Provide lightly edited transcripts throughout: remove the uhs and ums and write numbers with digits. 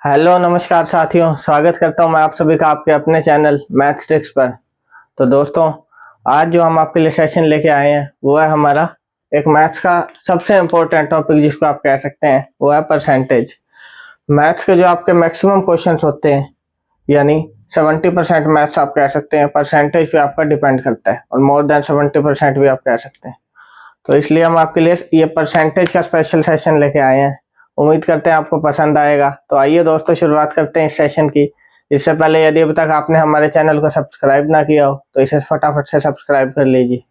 Hello नमस्कार साथियों, स्वागत करता हूं मैं आप सभी का आपके अपने चैनल मैथ्स ट्रिक्स पर। तो दोस्तों, आज जो हम आपके लिए सेशन लेके आए हैं वो है हमारा एक मैथ्स का सबसे इम्पोर्टेंट टॉपिक जिसको आप कह सकते हैं, वो है परसेंटेज। मैथ्स के जो आपके मैक्सिमम क्वेश्चंस होते हैं, यानी 70% मैथ्स आप कह सकते हैं परसेंटेज पे आपका डिपेंड करता है, और मोर देन 70% भी आप कह सकते हैं। तो इसलिए हम आपके लिए ये परसेंटेज का स्पेशल सेशन लेके आए हैं। उम्मीद करते हैं आपको पसंद आएगा। तो आइए दोस्तों, शुरुआत करते हैं इस सेशन की। इससे पहले यदि अभी तक आपने हमारे चैनल को सब्सक्राइब ना किया हो तो इसे फटाफट से सब्सक्राइब कर लीजिए।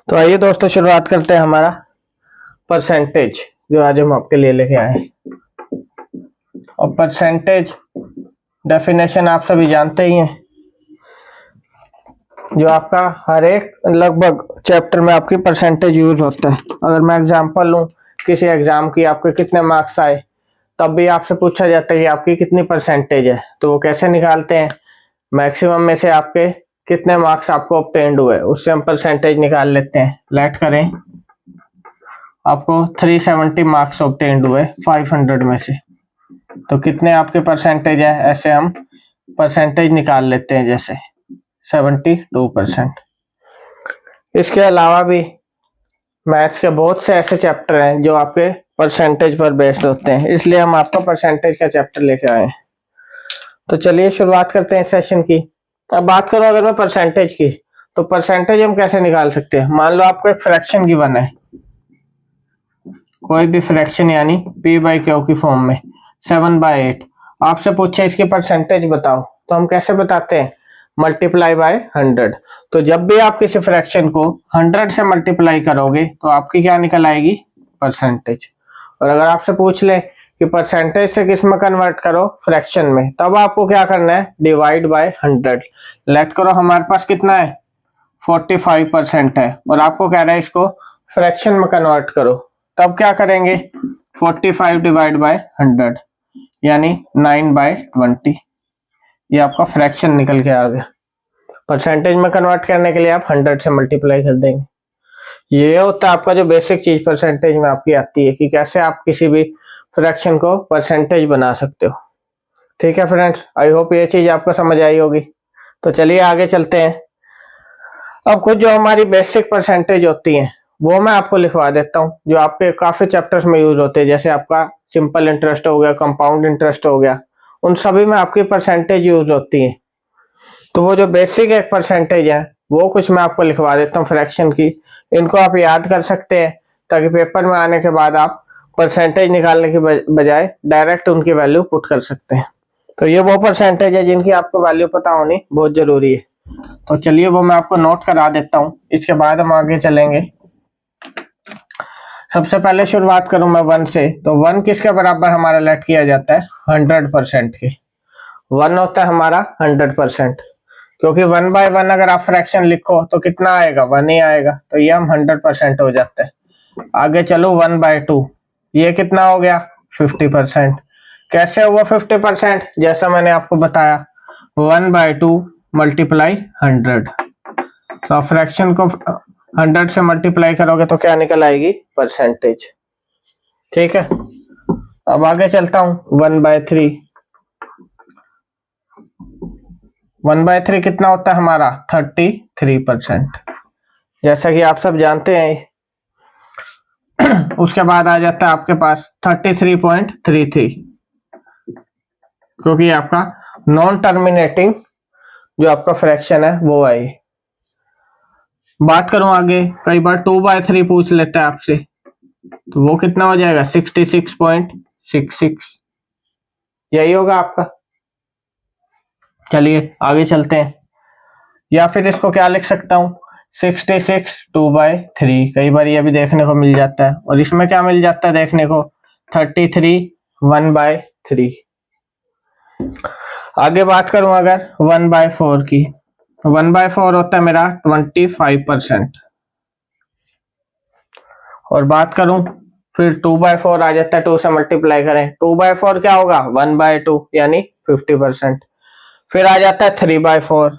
तो आइए दोस्तों, शुरुआत करते हैं हमारा परसेंटेज जो आज हम आपके लिए लेके आए हैं। और परसेंटेज डेफिनेशन आप सभी जानते ही हैं, जो आपका हर एक लगभग चैप्टर में आपकी परसेंटेज यूज होता है। अगर मैं एग्जांपल लूं किसी एग्जाम की, आपके कितने मार्क्स आए, तब भी आपसे पूछा जाता है कि आपकी कितनी परसेंटेज है। तो वो कैसे निकालते हैं, मैक्सिमम में से आपके कितने मार्क्स आपको ऑब्टेन्ड हुए उससे हम परसेंटेज निकाल लेते हैं। लेट करें आपको 370 मार्क्स ऑब्टेन्ड हुए 500 में से, तो कितने आपके परसेंटेज है, ऐसे हम परसेंटेज निकाल लेते हैं, जैसे 72%। इसके अलावा भी मैथ्स के बहुत से ऐसे चैप्टर हैं जो आपके परसेंटेज पर बेस्ड होते हैं, इसलिए हम आपको परसेंटेज का चैप्टर लेके आए हैं। तो चलिए शुरुआत करते हैं सेशन की। अब बात करूं अगर मैं परसेंटेज की, तो परसेंटेज हम कैसे निकाल सकते हैं। मान लो आपको एक फ्रैक्शन गिवन है, कोई भी फ्रैक्शन यानी p/q की फॉर्म में 7/8, आपसे पूछे इसकी परसेंटेज बताओ, तो हम कैसे बताते हैं, मल्टीप्लाई बाय 100। तो जब भी आप किसी फ्रैक्शन को 100 से मल्टीप्लाई करोगे तो आपकी क्या निकल आएगी, परसेंटेज। और अगर आपसे पूछ ले कि परसेंटेज से किस में कन्वर्ट करो, फ्रैक्शन में, तब आपको क्या करना है, डिवाइड बाय 100। लेट करो हमारे पास कितना है, 45% है, और आपको कह रहा है इसको फ्रैक्शन में कन्वर्ट करो, तब क्या करेंगे, 45 डिवाइड बाय 100 यानी 9/20। ये आपका फ्रैक्शन निकल के आ गया। परसेंटेज में कन्वर्ट करने के लिए आप 100 से मल्टीप्लाई कर देंगे। ये होता है आपका जो बेसिक चीज परसेंटेज में आपकी आती है, कि कैसे आप किसी भी फ्रैक्शन को परसेंटेज बना सकते हो। ठीक है फ्रेंड्स, आई होप ये चीज आपको समझ आई होगी। तो चलिए आगे चलते हैं। अब कुछ जो हमारी बेसिक परसेंटेज होती हैं वो मैं आपको लिखवा देता हूँ, जो आपके काफी चैप्टर्स में यूज होते हैं, जैसे आपका सिंपल इंटरेस्ट हो गया, कंपाउंड इंटरेस्ट हो गया, उन सभी में आपकी परसेंटेज यूज होती है। तो वो जो बेसिक एक परसेंटेज है वो कुछ मैं आपको लिखवा देता हूँ फ्रैक्शन की। इनको आप याद कर सकते हैं, ताकि पेपर में आने के बाद आप परसेंटेज निकालने की बजाय डायरेक्ट उनकी वैल्यू पुट कर सकते हैं। तो ये वो परसेंटेज है जिनकी आपको वैल्यू पता होनी बहुत जरूरी है। तो चलिए वो मैं आपको नोट करा देता हूँ, इसके बाद हम आगे चलेंगे। सबसे पहले शुरुआत करूं मैं 1 से, तो 1 किसके बराबर हमारा लेट किया जाता है, 100% के। 1 होता है हमारा 100%, क्योंकि 1/1 अगर आप फ्रैक्शन लिखो तो कितना आएगा, 1 ही आएगा, तो ये हम 100% हो जाता है। आगे चलो 1/2, ये कितना हो गया, 50%। कैसे हुआ 50%, जैसा मैंने आपको बताया, 1/2 मल्टीप्लाई 100। तो फ्रैक्शन को 100 से मल्टीप्लाई करोगे तो क्या निकल आएगी, परसेंटेज। ठीक है, अब आगे चलता हूं 1/3। 1/3 कितना होता है हमारा, 33%। जैसा कि आप सब जानते हैं। उसके बाद आ जाता है आपके पास 33.33, क्योंकि आपका नॉन टर्मिनेटिंग जो आपका फ्रैक्शन है वो आई। बात करूं आगे, कई बार 2/3 पूछ लेता है आपसे, तो वो कितना हो जाएगा, 66.66। यही होगा आपका। चलिए आगे चलते हैं, या फिर इसको क्या लिख सकता हूं, 66 2/3। कई बार ये भी देखने को मिल जाता है, और इसमें क्या मिल जाता है देखने को, 33 1/3। आगे बात करूं अगर 1/4 की, 1/4 होता है मेरा 25%। और बात करूं फिर 2/4 आ जाता है, 2 से मल्टीप्लाई करें, 2/4 क्या होगा, 1/2 यानी 50%। फिर आ जाता है 3/4,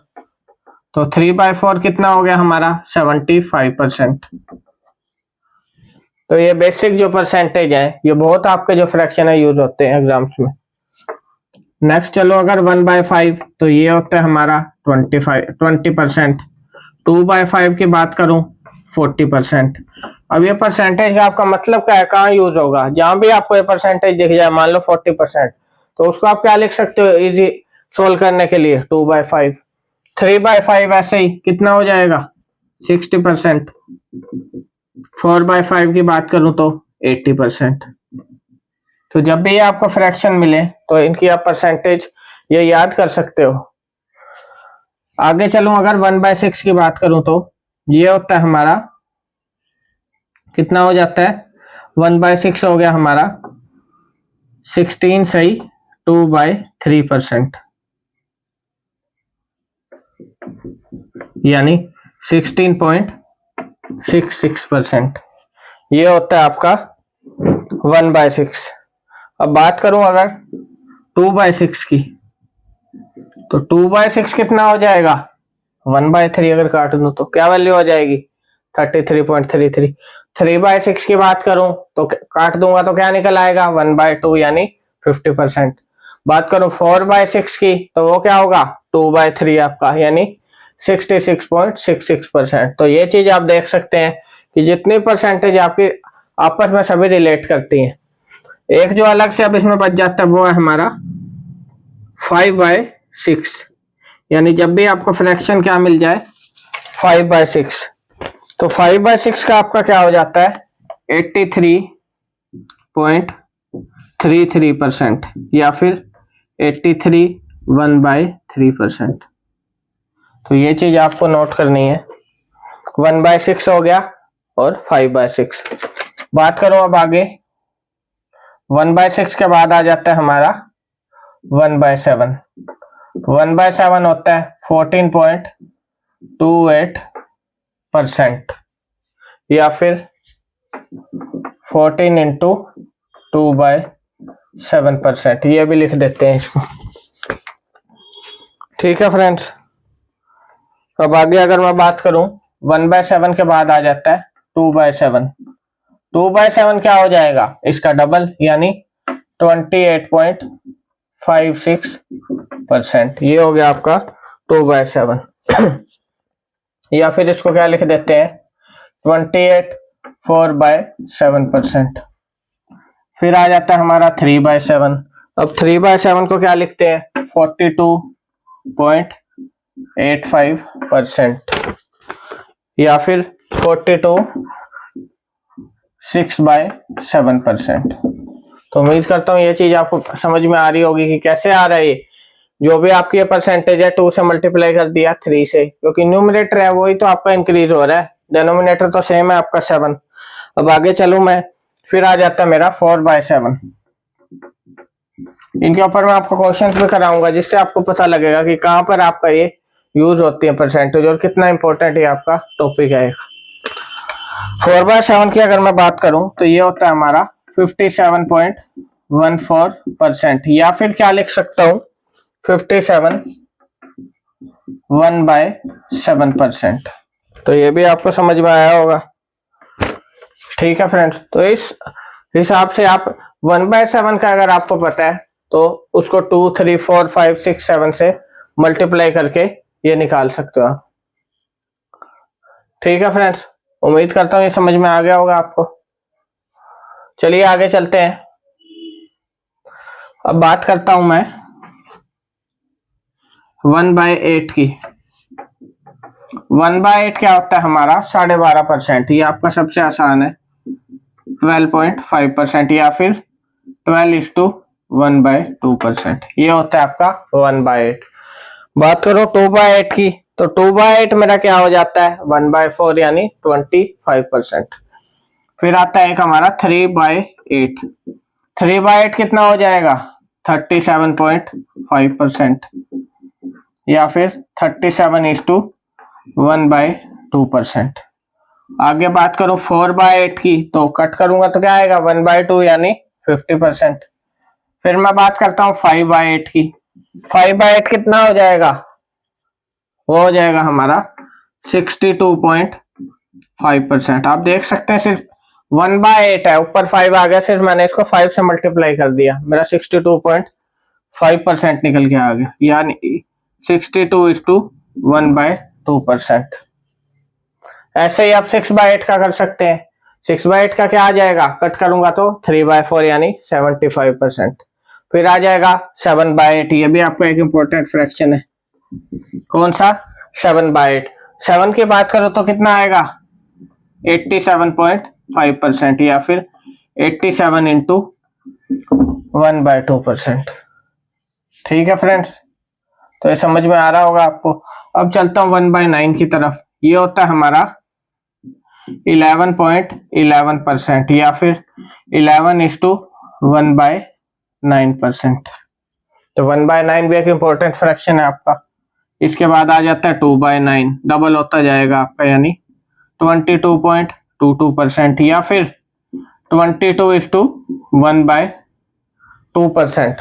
तो 3/4 कितना हो गया हमारा, 75%। तो ये बेसिक जो परसेंटेज है, ये बहुत आपके जो फ्रैक्शन है यूज होते हैं एग्जाम्स में। नेक्स्ट चलो अगर 1/5 तो ये होता है हमारा 20%। 2/5 की बात करूं 40%। अब ये परसेंटेज का आपका मतलब क्या है, कहाँ यूज होगा? जहां भी आपको ये परसेंटेज दिख जाए, मान लो 40%, तो उसको आप क्या लिख सकते हो इजी सोल्व करने के लिए? 2/5। 3/5 ऐसे ही कितना हो जाएगा? 60%। 4/5 की बात करूं तो 80%। तो जब भी आपको फ्रैक्शन मिले तो इनकी आप परसेंटेज ये याद कर सकते हो। आगे चलूं अगर 1/6 की बात करूं तो ये होता है हमारा कितना हो जाता है? 1/6 हो गया हमारा 16 सही 2/3%, यानी 16.66%। ये होता है आपका 1/6। अब बात करूं अगर 2/6 की तो 2/6 कितना हो जाएगा? 1/3 अगर काट दूं तो क्या वैल्यू आ जाएगी? 33.33। 3/6 की बात करूं तो काट दूंगा तो क्या निकल आएगा? 1/2 यानी 50%। बात करूं 4/6 की तो वो क्या होगा? 2/3 आपका, यानी 66.66%। तो ये चीज आप देख सकते हैं कि जितनी परसेंटेज आपकी आपस में सभी रिलेट करती हैं। एक जो अलग से अब इसमें बच जाता है वो है हमारा 5/6, यानी जब भी आपको फ्रैक्शन क्या मिल जाए 5/6, तो 5/6 का आपका क्या हो जाता है? 83.33% या फिर 83 1/3%। तो ये चीज आपको नोट करनी है। 1/6 हो गया और 5/6। बात करो अब आगे 1/6 के बाद आ जाता है हमारा 1/7। 1/7 होता है 14.28% या फिर 14 इंटू 2/7%। ये भी लिख देते हैं इसको। ठीक है फ्रेंड्स। अब आगे अगर मैं बात करूं 1/7 के बाद आ जाता है 2/7। 2/7 क्या हो जाएगा? इसका डबल, यानी 28.56%। ये हो गया आपका 2/7। या फिर इसको क्या लिख देते हैं? 28 4/7%। फिर आ जाता है हमारा 3/7। अब 3/7 को क्या लिखते हैं? 42.85% या फिर 42 6/7%। तो उम्मीद करता हूँ ये चीज आपको समझ में आ रही होगी कि कैसे आ रहा है ये। जो भी आपकी ये परसेंटेज है 2 से मल्टीप्लाई कर दिया 3 से, क्योंकि न्यूमरेटर है वही तो आपका इंक्रीज हो रहा है, डिनोमिनेटर तो सेम है आपका 7। अब आगे चलूं मैं, फिर आ जाता है मेरा 4/7। इनके ऊपर मैं आपको क्वेश्चंस भी कराऊंगा जिससे आपको पता लगेगा कि कहाँ पर आपका ये यूज होती है परसेंटेज और कितना इंपॉर्टेंट ये आपका टॉपिक है। 4/7 की अगर मैं बात करूं तो ये होता है हमारा 57.14%, या फिर क्या लिख सकता हूं 57 1/7%। तो ये भी आपको समझ में आया होगा। ठीक है फ्रेंड्स। तो इस हिसाब से आप 1/7 का अगर आपको पता है तो उसको 2 3 4 5 6 7 से मल्टीप्लाई करके ये निकाल सकते हो आप। ठीक है फ्रेंड्स, उम्मीद करता हूँ ये समझ में आ गया होगा आपको। चलिए आगे चलते हैं। अब बात करता हूं मैं 1/8 की। 1/8 क्या होता है हमारा? 12.5%। ये आपका सबसे आसान है 12.5% या फिर 12:1/2%। ये होता है आपका 1/8। बात करो 2/8 की तो 2/8 मेरा क्या हो जाता है? 1/4 यानी 25%। फिर आता है एक हमारा 3/8। 3/8 कितना हो जाएगा? 37.5% या फिर 37:1/2%। आगे बात करूं 4/8 की तो कट करूंगा तो क्या आएगा? 1/2 यानी 50%। फिर मैं बात करता हूं 5/8 की। 5/8 कितना हो जाएगा? वो हो जाएगा हमारा 62.5%। आप देख सकते हैं सिर्फ 1/8 है, ऊपर 5 आ गया, सिर्फ मैंने इसको 5 से मल्टीप्लाई कर दिया, मेरा 5% निकल के आ गया, यानी 62:1/2%। ऐसे ही आप 6/8 का कर सकते हैं। 6/8 का क्या आ जाएगा, कट करूंगा तो 3/4 यानी 75%। फिर आ जाएगा 7/8, ये भी आपका एक इंपॉर्टेंट फ्रैक्शन है। कौन सा, 7/8। 7 की बात करो तो कितना आएगा, 87.5% या फिर 87 इंटू 1/2%। ठीक है फ्रेंड्स, तो ये समझ में आ रहा होगा आपको। अब चलता हूँ 1/9 की तरफ। ये होता है हमारा 11.11% या फिर 11:1/9%। तो 1/9 भी एक इंपॉर्टेंट फ्रैक्शन है आपका। इसके बाद आ जाता है 2/9, डबल होता जाएगा आपका, यानी 22.22% या फिर 22:1/2%।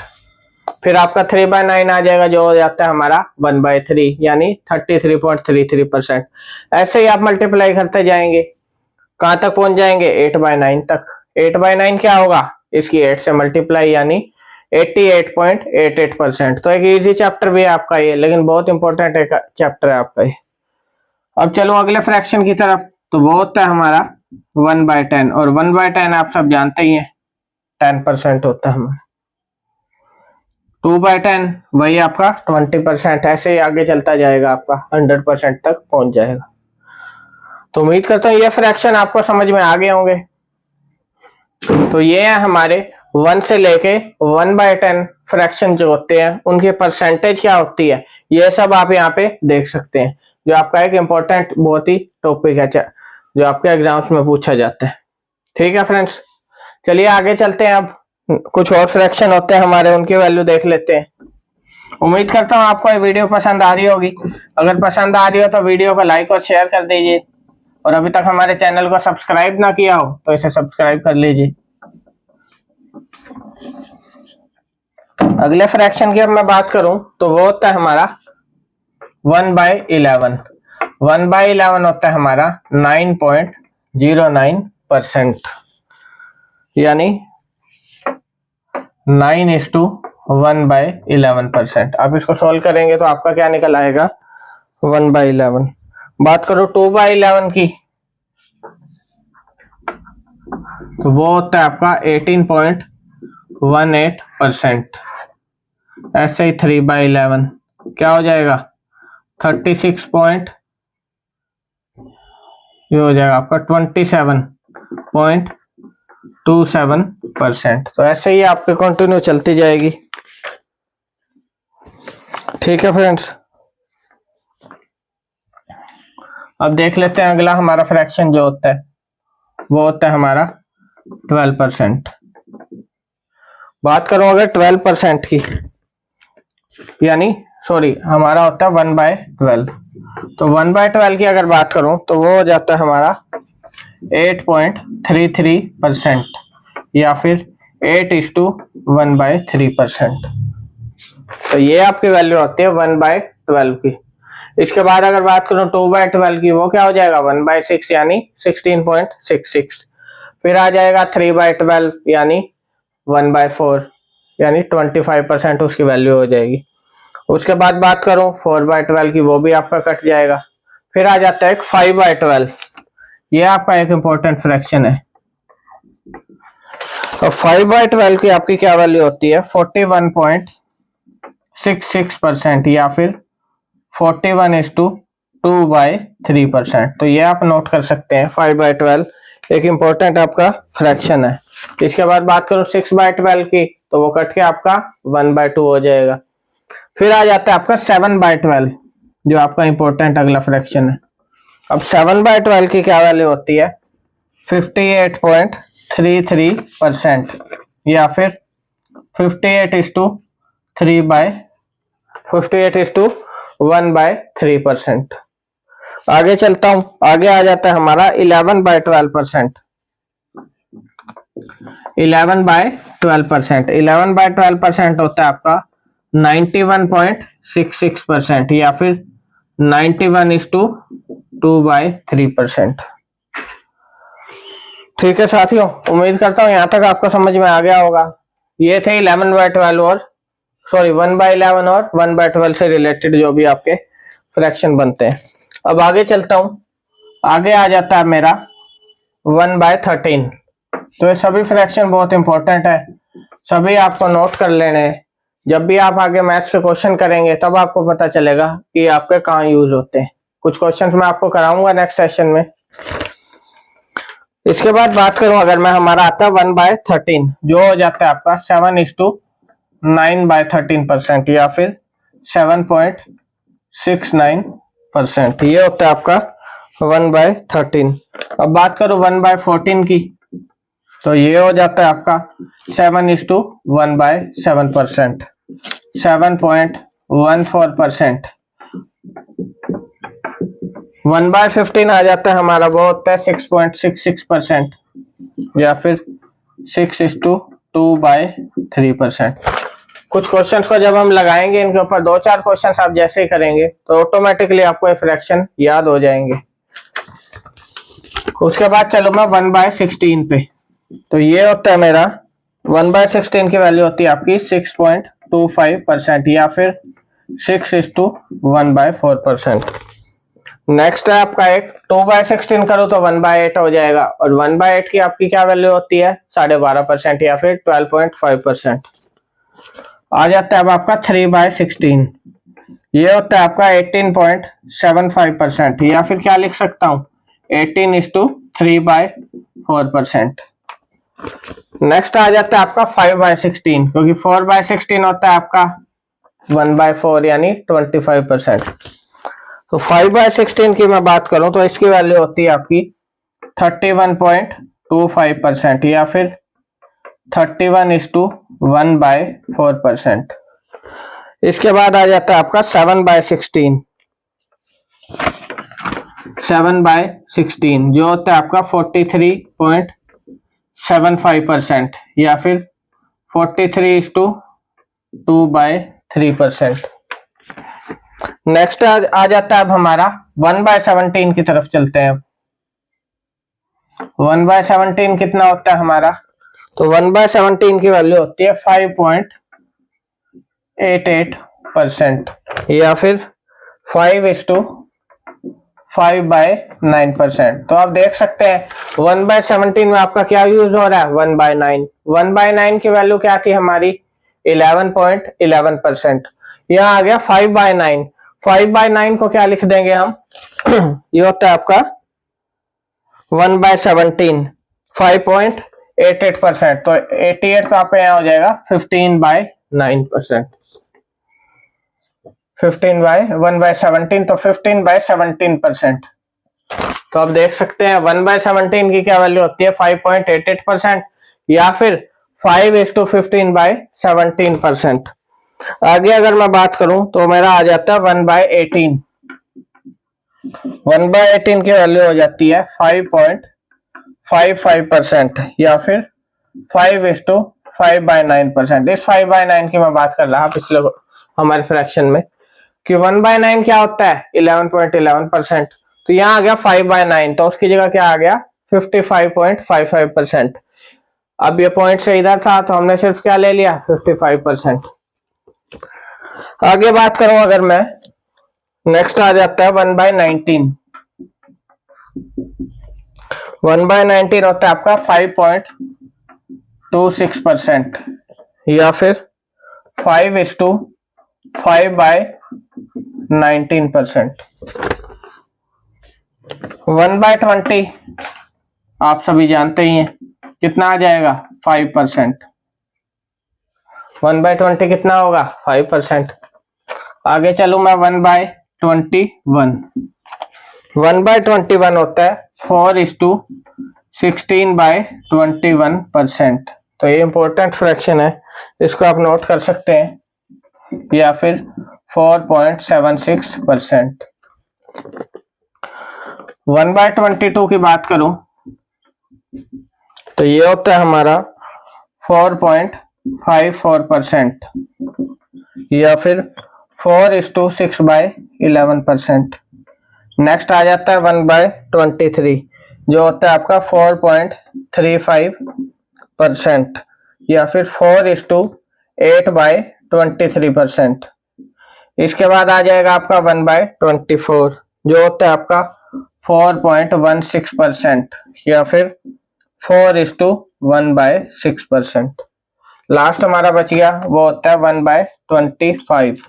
फिर आपका 3/9 आ जाएगा, जो हो जाता है हमारा 1/3 यानी 33.33%। ऐसे ही आप मल्टीप्लाई करते जाएंगे, कहां तक पहुंच जाएंगे, 8/9 तक। 8/9 क्या होगा, इसकी 8 से मल्टीप्लाई यानी 88.88%। तो एक इजी चैप्टर भी है आपका ये, लेकिन बहुत इंपॉर्टेंट एक चैप्टर है आपका ये। अब चलो अगले फ्रैक्शन की तरफ, तो वो होता है हमारा 1/10, और 1/10 आप सब जानते ही हैं 10% होता है हमारा। 2/10 वही आपका 20%। ऐसे ही आगे चलता जाएगा, आपका 100% तक पहुंच जाएगा। तो उम्मीद करता हूँ ये फ्रैक्शन आपको समझ में आ गए होंगे। तो ये है हमारे 1 से लेके 1/10 फ्रैक्शन जो होते हैं, उनकी परसेंटेज क्या होती है, ये सब आप यहाँ पे देख सकते हैं, जो आपका एक इम्पोर्टेंट बहुत ही टॉपिक है जो आपके एग्जाम्स में पूछा जाता है। ठीक है फ्रेंड्स, चलिए आगे चलते हैं। अब कुछ और फ्रैक्शन होते हैं हमारे, उनकी वैल्यू देख लेते हैं। उम्मीद करता हूँ आपको ये वीडियो पसंद आ रही होगी। अगर पसंद आ रही हो तो वीडियो को लाइक और शेयर कर दीजिए, और अभी तक हमारे चैनल को सब्सक्राइब ना किया हो तो इसे सब्सक्राइब कर लीजिए। अगले फ्रैक्शन की अब मैं बात करूं तो वो होता है हमारा 1/11। 1/11 होता है हमारा 9.09%, यानी 9:1/11%। आप इसको सोल्व करेंगे तो आपका क्या निकल आएगा, 1/11। बात करो 2/11 की, तो वो होता है आपका 18.18%। ऐसे ही 3/11 क्या हो जाएगा, 36 पॉइंट, ये हो जाएगा आपका 27.27%। तो ऐसे ही आपके कंटिन्यू चलती जाएगी। ठीक है फ्रेंड्स, अब देख लेते हैं अगला हमारा फ्रैक्शन जो होता है, वो होता है हमारा 12%। बात करूं अगर 12% की, यानी सॉरी हमारा होता है 1/12। तो 1/12 की अगर बात करूं तो वो हो जाता है हमारा 8.33% या फिर 8:1/3%। तो ये आपकी वैल्यू होती है 1/12 की। इसके बाद अगर बात करूं 2/12 की, वो क्या हो जाएगा 1/6 यानी 16.66। फिर आ जाएगा 3/12 यानी 1/4 यानी 25% उसकी वैल्यू हो जाएगी। उसके बाद बात करूं 4/12 की, वो भी आपका कट जाएगा। फिर आ जाता है 5/12, ये आपका एक इंपॉर्टेंट फ्रैक्शन है। और 5/12 की आपकी क्या वैल्यू होती है, 41.66% या फिर 41:2/3%। तो ये आप नोट कर सकते हैं, 5/12 एक इंपॉर्टेंट आपका फ्रैक्शन है। इसके बाद बात करूं 6/12 की, तो वो कट के आपका 1/2 हो जाएगा। फिर आ जाता है आपका 7/12, जो आपका इंपॉर्टेंट अगला फ्रैक्शन है। अब 7/12 की क्या वैल्यू होती है, 58.33% या फिर 58:1/3%। आगे चलता हूं, आगे आ जाता है हमारा 11/12%। 11/12%, 11/12% होता है आपका 91.66% या फिर 91:2/3%। ठीक है साथियों, उम्मीद करता हूँ यहाँ तक आपको समझ में आ गया होगा। ये थे 11/12 और सॉरी 1/11 और 1/12 से रिलेटेड जो भी आपके फ्रैक्शन बनते हैं। अब आगे चलता हूं, आगे आ जाता है मेरा 1/13। तो ये सभी फ्रैक्शन बहुत इंपॉर्टेंट है, सभी आपको नोट कर लेने हैं। जब भी आप आगे मैथ्स के क्वेश्चन करेंगे तब आपको पता चलेगा कि आपके कहाँ यूज होते हैं। कुछ क्वेश्चन मैं आपको कराऊंगा नेक्स्ट सेशन में। इसके बाद बात करूं अगर मैं, हमारा आता है 1/13 जो हो जाता है आपका 7:9/13% या फिर 7.69%। ये होता है आपका 1/13। अब बात करूं 1/14 की, तो ये हो जाता है आपका 7:1/7%, 7.14%। 1/15 आ जाता है हमारा, वो होता है 6.66% या फिर 6:2/3%। कुछ क्वेश्चंस को जब हम लगाएंगे इनके ऊपर 2-4 क्वेश्चंस आप जैसे ही करेंगे तो ऑटोमेटिकली आपको ये फ्रैक्शन याद हो जाएंगे। उसके बाद चलो मैं 1/16 पे, तो ये होता है मेरा 1/16 की वैल्यू होती है आपकी 6.25% या फिर 6:1/4%। नेक्स्ट है आपका एक 2/16 करो तो 1/8 हो जाएगा, और 1/8 की आपकी क्या वैल्यू होती है 12.5% या फिर 12.5%। आ जाता है अब आपका 3/16, ये होता है आपका 18.75% या फिर क्या लिख सकता हूं 18:3/4%। नेक्स्ट आ जाता है आपका 5/16, क्योंकि 4/16 होता है आपका 1/4 यानी 25%। तो 5/16 की मैं बात करूं तो इसकी वैल्यू होती है आपकी 31.25% या फिर 31:1/4%। इसके बाद आ जाता है आपका 7/16, 7/16 जो होता है आपका 43.75% या फिर 43:2/3%। नेक्स्ट आ जाता है अब हमारा 1/17 की तरफ चलते हैं। 1/17 कितना होता है हमारा, तो 1/17 की वैल्यू होती है 5.88% या फिर 5:5/9%। तो आप देख सकते हैं 1/17 में आपका क्या यूज हो रहा है 1/9। 1/9 की वैल्यू क्या थी हमारी 11.11%। यहाँ आ गया 5/9। 5/9 को क्या लिख देंगे हम ये होता है आपका 1/17 5.88%, तो 88 का आपका यहाँ हो जाएगा 15/9%। 1/17 तो 15/17%। तो आप देख सकते हैं 1/17 की क्या वैल्यू होती है 5.88% या फिर 5:15/17%। आगे अगर मैं बात करूं तो मेरा आ जाता है 1/18। 1/18 की वैल्यू हो जाती है 5.55% या फिर 5:5/9%। इस 5/9 की मैं बात कर रहा पिछले हमारे फ्रैक्शन में कि 1/9 क्या होता है 11.11%। तो यहाँ आ गया 5/9, तो उसकी जगह क्या आ गया 55.55%। अब ये पॉइंट से इधर था तो हमने सिर्फ क्या ले लिया 55%। आगे बात करूं अगर मैं, नेक्स्ट आ जाता है 1/19। 1/19 होता है आपका 5.26% या फिर 5:5/19%। 1/20 आप सभी जानते ही हैं कितना आ जाएगा 5%। 1/20 कितना होगा 5%। आगे चलूं मैं 1/21। 1/21 होता है 4:16/21%। तो ये इंपॉर्टेंट फ्रैक्शन है, इसको आप नोट कर सकते हैं, या फिर 4.76%। 1/22 की बात करूं तो ये होता है हमारा 4.54% या फिर 4:6/11%। नेक्स्ट आ जाता है 1/23 जो होता है आपका 4.35% या फिर 4:8/12%। 23%। इसके बाद आ जाएगा आपका 1/24 जो होता है आपका 4.16% या फिर 4:1/6%। लास्ट हमारा बच गया वो होता है 1/25।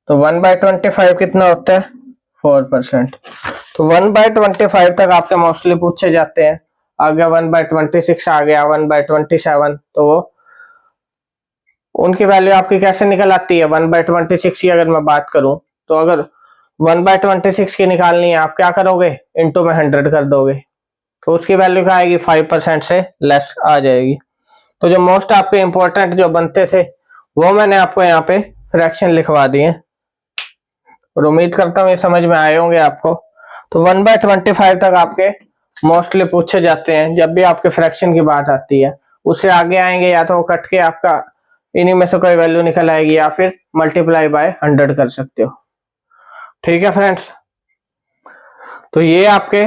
तो 1/25 कितना होता है 4%। तो 1/25 तक आपके मोस्टली पूछे जाते हैं। आ गया 1/26, आ गया 1/27, तो वो उनकी वैल्यू आपकी कैसे निकल आती है। 1/26 की अगर मैं बात करूं तो अगर 1/26 की निकालनी है आप क्या करोगे, इंटू में 100 कर दोगे तो उसकी वैल्यू क्या आएगी 5% से लेस आ जाएगी। तो जो मोस्ट आपके इंपॉर्टेंट जो बनते थे वो मैंने आपको यहाँ पे फ्रैक्शन लिखवा दिए और उम्मीद करता हूँ ये समझ में आए होंगे आपको। तो 1/25 तक आपके मोस्टली पूछे जाते हैं जब भी आपके फ्रैक्शन की बात आती है। उससे आगे आएंगे या तो कट के आपका इन्हीं में से कोई वैल्यू निकल आएगी या फिर मल्टीप्लाई बाय 100 कर सकते हो। ठीक है फ्रेंड्स, तो ये आपके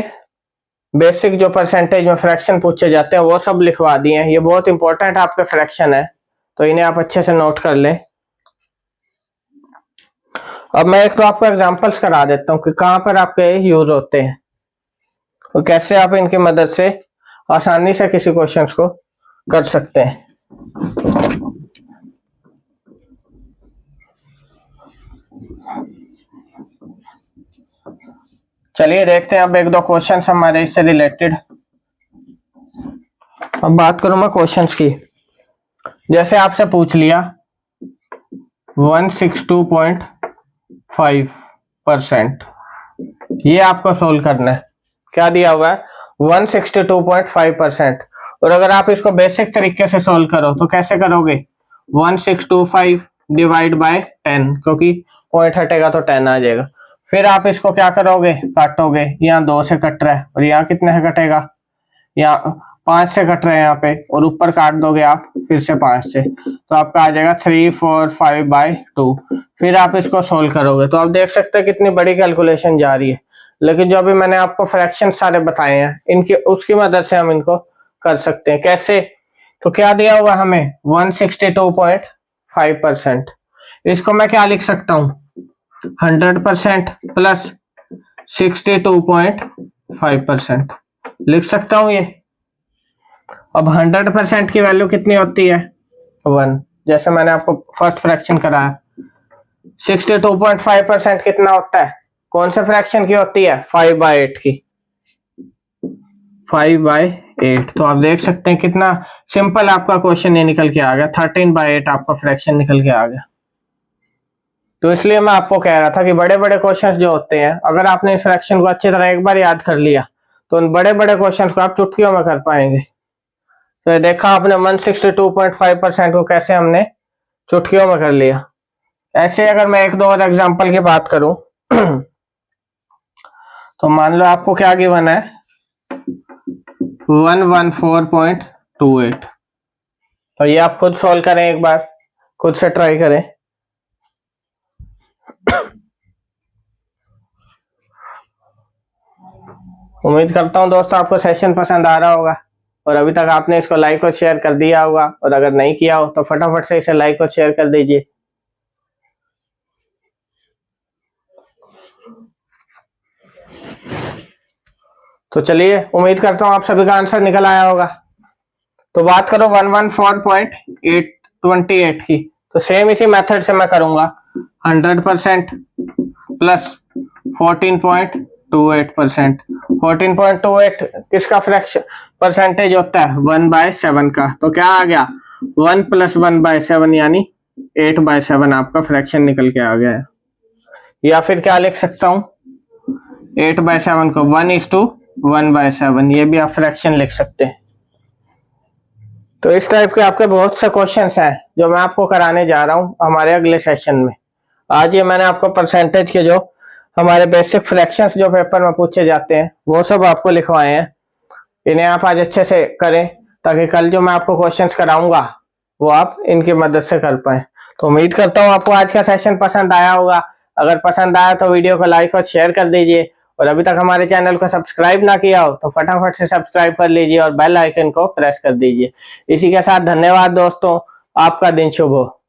बेसिक जो परसेंटेज में फ्रैक्शन पूछे जाते हैं वो सब लिखवा दिए हैं। ये बहुत इंपॉर्टेंट आपके फ्रैक्शन है तो इन्हें आप अच्छे से नोट कर लें। अब मैं एक तो आपको एग्जांपल्स करा देता हूँ कि कहाँ पर आपके यूज होते हैं और कैसे आप इनकी मदद से आसानी से किसी क्वेश्चन को कर सकते हैं। चलिए देखते हैं अब एक दो क्वेश्चन हमारे इससे रिलेटेड। अब बात करूं मैं क्वेश्चंस की। जैसे आपसे पूछ लिया 162.5%, ये आपको सोल्व करना है। क्या दिया हुआ है 162.5%। और अगर आप इसको बेसिक तरीके से सोल्व करो तो कैसे करोगे 1625 डिवाइड बाय 10, क्योंकि पॉइंट हटेगा तो 10 आ जाएगा। फिर आप इसको क्या करोगे काटोगे, यहाँ 2 से कट रहा है और यहाँ कितने से कटेगा, यहाँ 5 से कट रहे हैं यहाँ पे और ऊपर काट दोगे आप फिर से 5 से, तो आपका आ जाएगा 345/2। फिर आप इसको सोल्व करोगे तो आप देख सकते हैं कितनी बड़ी कैलकुलेशन जा रही है। लेकिन जो अभी मैंने आपको फ्रैक्शन सारे बताए हैं इनकी उसकी मदद से हम इनको कर सकते हैं। कैसे, तो क्या दिया हुआ हमें 162.5%। इसको मैं क्या लिख सकता हूँ 100% प्लस 62.5% लिख सकता हूँ ये। अब 100% की वैल्यू कितनी होती है 1, जैसे मैंने आपको फर्स्ट फ्रैक्शन कराया। 62.5% कितना होता है, कौन से फ्रैक्शन की होती है 5/8 की, 5/8। तो आप देख सकते हैं कितना सिंपल आपका क्वेश्चन ये निकल के आ गया, 13/8 आपका फ्रैक्शन निकल के आ गया। तो इसलिए मैं आपको कह रहा था कि बड़े बड़े क्वेश्चंस जो होते हैं अगर आपने इस फ्रैक्शन को अच्छी तरह एक बार याद कर लिया तो उन बड़े बड़े क्वेश्चंस को आप चुटकियों में कर पाएंगे। तो देखा आपने 162.5% को कैसे हमने चुटकियों में कर लिया। ऐसे अगर मैं एक दो और एग्जांपल की बात करूं तो मान लो आपको क्या गिवन है 114.28। तो ये आप खुद सॉल्व करें, एक बार खुद से ट्राई करें। उम्मीद करता हूं दोस्तों आपको सेशन पसंद आ रहा होगा और अभी तक आपने इसको लाइक और शेयर कर दिया होगा, और अगर नहीं किया हो तो फटाफट से इसे लाइक और शेयर कर दीजिए। तो चलिए उम्मीद करता हूं आप सभी का आंसर निकल आया होगा। तो बात करो 114.828 की, तो सेम इसी मेथड से मैं करूंगा 100% प्लस 14.28%। 14.28 किसका फ्रैक्शन परसेंटेज होता है 1/7 का। तो क्या आ गया 1 + 1/7 यानी 8/7 आपका फ्रैक्शन निकल के आ गया है। या फिर क्या लिख सकता हूं 8/7 को 1:1/7, ये भी आप फ्रैक्शन लिख सकते हैं। तो इस टाइप के आपके बहुत से क्वेश्चंस हैं जो मैं आपको कराने जा रहा हूं हमारे अगले सेशन में। आज ये मैंने आपको परसेंटेज के जो हमारे बेसिक फ्रैक्शंस जो पेपर में पूछे जाते हैं वो सब आपको लिखवाए हैं। इन्हें आप आज अच्छे से करें ताकि कल जो मैं आपको क्वेश्चंस कराऊंगा वो आप इनकी मदद से कर पाए। तो उम्मीद करता हूँ आपको आज का सेशन पसंद आया होगा। अगर पसंद आया तो वीडियो को लाइक और शेयर कर दीजिए, और अभी तक हमारे चैनल को सब्सक्राइब ना किया हो तो फटाफट से सब्सक्राइब कर लीजिए और बेल आइकन को प्रेस कर दीजिए। इसी के साथ धन्यवाद दोस्तों, आपका दिन शुभ हो।